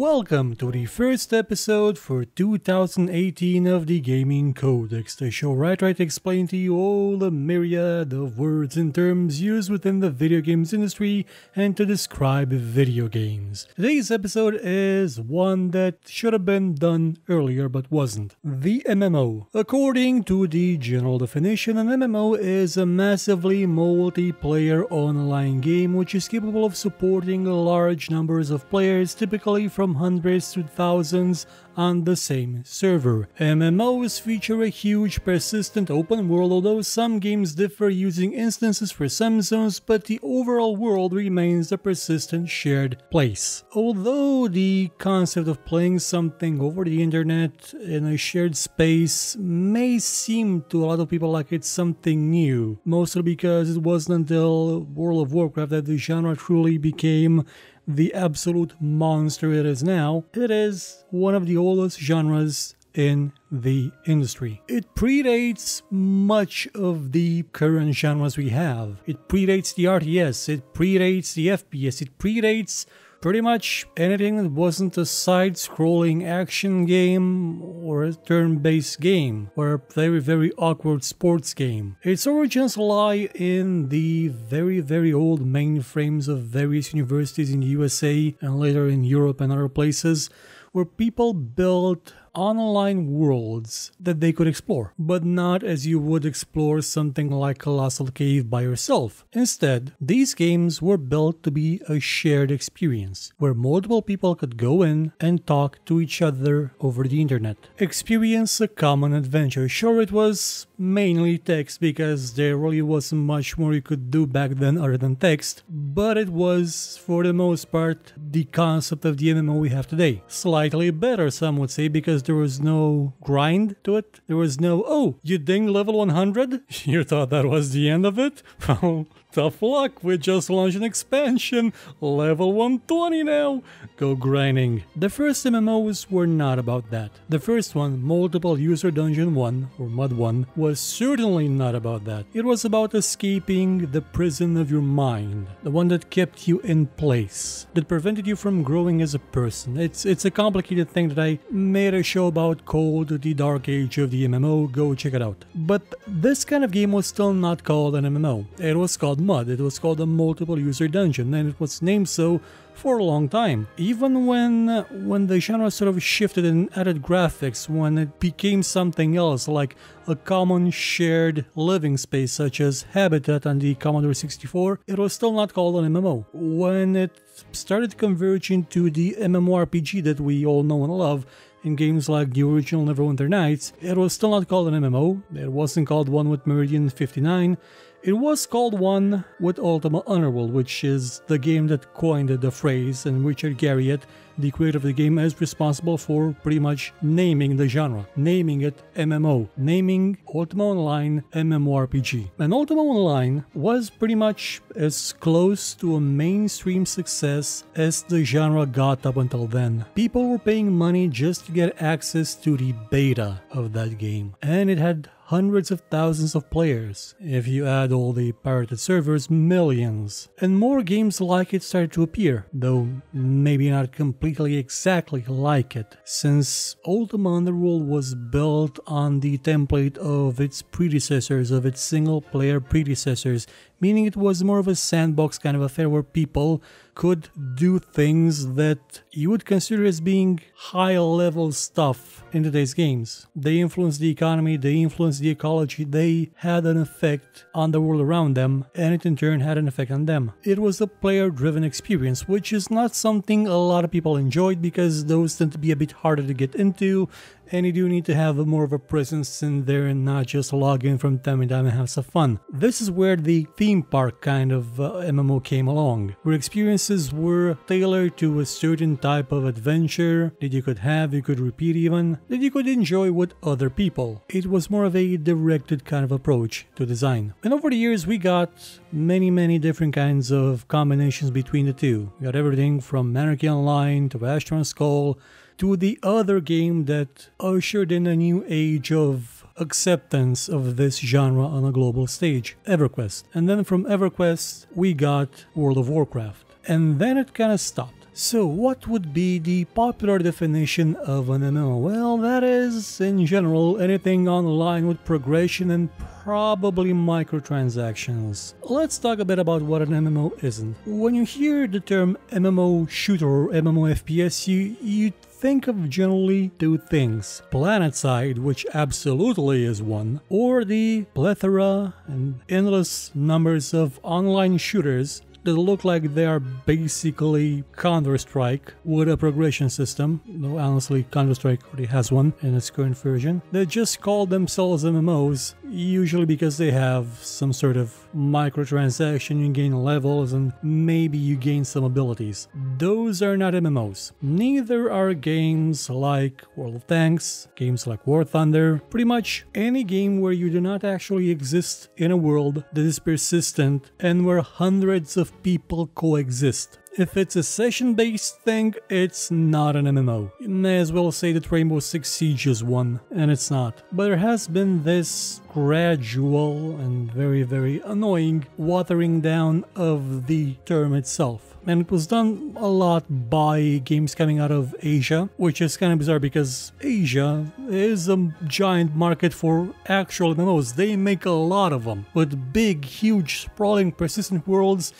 Welcome to the first episode for 2018 of the Gaming Codex, the show where I try to explain to you all the myriad of words and terms used within the video games industry and to describe video games. Today's episode is one that should have been done earlier but wasn't. The MMO. According to the general definition, an MMO is a massively multiplayer online game which is capable of supporting large numbers of players, typically from hundreds to thousands on the same server. MMOs feature a huge persistent open world, although some games differ using instances for some zones, but the overall world remains a persistent shared place. Although the concept of playing something over the internet in a shared space may seem to a lot of people like it's something new, mostly because it wasn't until World of Warcraft that the genre truly became the absolute monster it is now. It is one of the oldest genres in the industry. It predates much of the current genres we have. It predates the RTS, it predates the FPS, it predates pretty much anything that wasn't a side-scrolling action game or a turn-based game or a very awkward sports game. Its origins lie in the very old mainframes of various universities in the USA and later in Europe and other places, where people built online worlds that they could explore, but not as you would explore something like Colossal Cave by yourself. Instead, these games were built to be a shared experience, where multiple people could go in and talk to each other over the internet. Experience a common adventure. Sure, it was mainly text because there really wasn't much more you could do back then other than text, but it was, for the most part, the concept of the MMO we have today. Slightly better, some would say, because there was no grind to it. There was no, oh, you dinged level 100? You thought that was the end of it? Well, tough luck, we just launched an expansion, level 120 now, go grinding. The first MMOs were not about that. The first one, Multiple User Dungeon 1, or MUD 1, was certainly not about that. It was about escaping the prison of your mind, the one that kept you in place, that prevented you from growing as a person. It's a complicated thing that I made a show about called The Dark Age of the MMO, go check it out. But this kind of game was still not called an MMO. It was called MUD, it was called a multiple user dungeon, and it was named so for a long time. Even when the genre sort of shifted and added graphics, when it became something else like a common shared living space such as Habitat on the Commodore 64, it was still not called an MMO. When it started converging to the MMORPG that we all know and love, in games like the original Neverwinter Nights, it was still not called an MMO. It wasn't called one with Meridian 59. It was called one with Ultima Underworld, which is the game that coined the phrase, and Richard Garriott, the creator of the game, is responsible for pretty much naming the genre, naming it MMO, naming Ultima Online MMORPG. And Ultima Online was pretty much as close to a mainstream success as the genre got up until then. People were paying money just to get access to the beta of that game, and it had hundreds of thousands of players. If you add all the pirated servers, millions. And more games like it started to appear, though maybe not completely exactly like it, since Ultima Underworld was built on the template of its predecessors, of its single-player predecessors, meaning it was more of a sandbox kind of affair where people could do things that you would consider as being high-level stuff in today's games. They influenced the economy, they influenced the ecology, they had an effect on the world around them, and it in turn had an effect on them. It was a player-driven experience, which is not something a lot of people enjoyed because those tend to be a bit harder to get into, and you do need to have more of a presence in there and not just log in from time to time and have some fun. This is where the theme park kind of MMO came along, where experiences were tailored to a certain type of adventure that you could have, you could repeat even, that you could enjoy with other people. It was more of a directed kind of approach to design. And over the years we got many different kinds of combinations between the two. We got everything from Anarchy Online to Astron Skull to the other game that ushered in a new age of acceptance of this genre on a global stage, EverQuest. And then from EverQuest we got World of Warcraft. And then it kind of stopped. So what would be the popular definition of an MMO? Well, that is, in general, anything online with progression and probably microtransactions. Let's talk a bit about what an MMO isn't. When you hear the term MMO shooter or MMO FPS, you think of generally two things: PlanetSide, which absolutely is one, or the plethora and endless numbers of online shooters that look like they are basically Counter-Strike with a progression system. No, honestly, Counter-Strike already has one in its current version. They just call themselves MMOs, usually because they have some sort of microtransaction, you gain levels and maybe you gain some abilities. Those are not MMOs. Neither are games like World of Tanks, games like War Thunder, pretty much any game where you do not actually exist in a world that is persistent and where hundreds of people coexist. If it's a session-based thing, it's not an MMO. You may as well say that Rainbow Six Siege is one, and it's not. But there has been this gradual and very annoying watering down of the term itself. And it was done a lot by games coming out of Asia, which is kind of bizarre because Asia is a giant market for actual MMOs. They make a lot of them, with big, huge, sprawling, persistent worlds,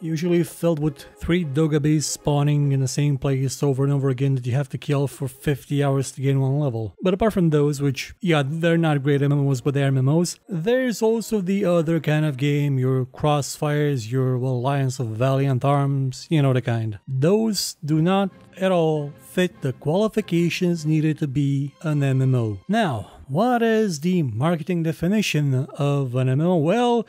usually filled with 3 Dogabes spawning in the same place over and over again that you have to kill for 50 hours to gain one level. But apart from those, which, yeah, they're not great MMOs, but they are MMOs, there's also the other kind of game, your Crossfires, your Alliance of Valiant Arms, you know the kind. Those do not at all fit the qualifications needed to be an MMO. Now, what is the marketing definition of an MMO? Well,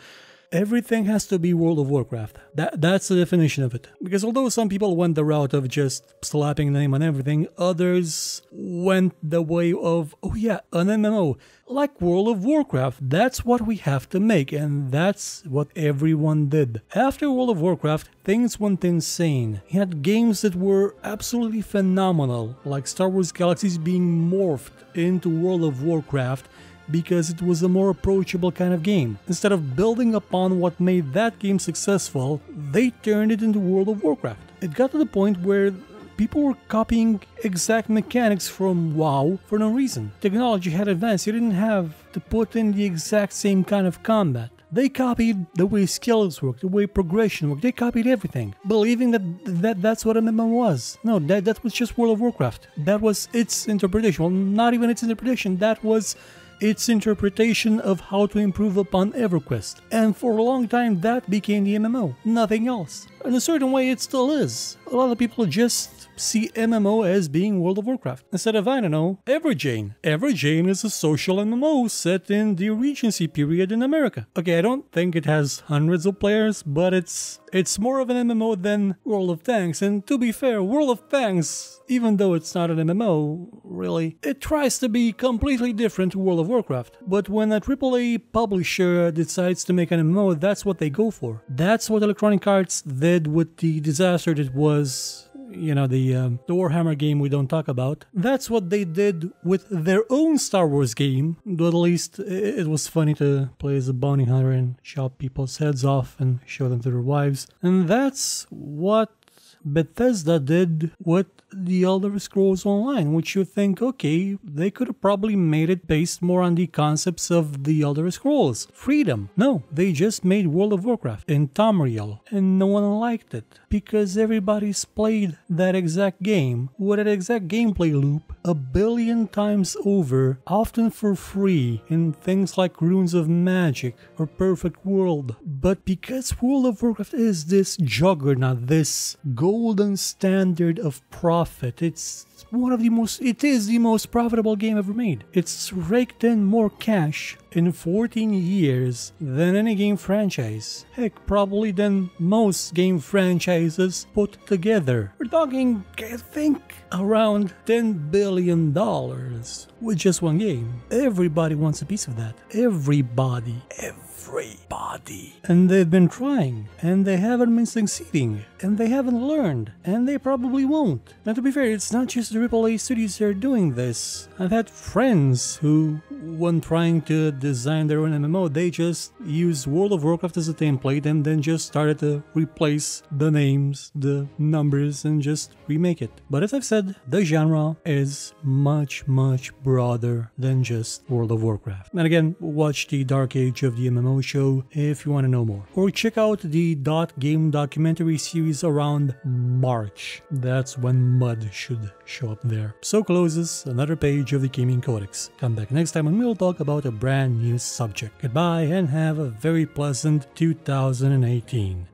everything has to be World of Warcraft. That's the definition of it. Because although some people went the route of just slapping the name on everything, others went the way of, oh yeah, an MMO. Like World of Warcraft, that's what we have to make, and that's what everyone did. After World of Warcraft, things went insane. You had games that were absolutely phenomenal, like Star Wars Galaxies being morphed into World of Warcraft, because it was a more approachable kind of game. Instead of building upon what made that game successful, they turned it into World of Warcraft. It got to the point where people were copying exact mechanics from WoW for no reason. Technology had advanced, you didn't have to put in the exact same kind of combat. They copied the way skills worked, the way progression worked, they copied everything, believing that's what MMO was. No, that was just World of Warcraft. That was its interpretation. Well, not even its interpretation, that was its interpretation of how to improve upon EverQuest. And for a long time that became the MMO, nothing else. In a certain way it still is. A lot of people just see MMO as being World of Warcraft. Instead of, I don't know, Everjane. Everjane is a social MMO set in the Regency period in America. Okay, I don't think it has hundreds of players, but it's more of an MMO than World of Tanks. And to be fair, World of Tanks, even though it's not an MMO, really, it tries to be completely different to World of Warcraft. But when a AAA publisher decides to make an MMO, that's what they go for. That's what Electronic Arts did with the disaster that was, you know, the Warhammer game we don't talk about. That's what they did with their own Star Wars game, though at least it was funny to play as a bounty hunter and chop people's heads off and show them to their wives. And that's what Bethesda did with the Elder Scrolls Online, which you think, okay, they could have probably made it based more on the concepts of the Elder Scrolls. Freedom. No, they just made World of Warcraft in Tamriel, and no one liked it, because everybody's played that exact game with that exact gameplay loop a billion times over, often for free, in things like Runes of Magic or Perfect World. But because World of Warcraft is this juggernaut, this golden standard of profit, it's it is the most profitable game ever made. It's raked in more cash in 14 years than any game franchise. Heck, probably than most game franchises put together. We're talking, I think, around $10 billion with just one game. Everybody wants a piece of that. Everybody. And they've been trying, and they haven't been succeeding, and they haven't learned, and they probably won't. Now, to be fair, it's not just the AAA studios that are doing this. I've had friends who when trying to design their own MMO, they just used World of Warcraft as a template and then just started to replace the names, the numbers, and just remake it. But as I've said, the genre is much broader than just World of Warcraft. And again, watch the Dark Age of the MMO show if you want to know more. Or check out the .game documentary series around March. That's when Mud should show up there. So closes another page of the Gaming Codex. Come back next time and we'll talk about a brand new subject. Goodbye and have a very pleasant 2018.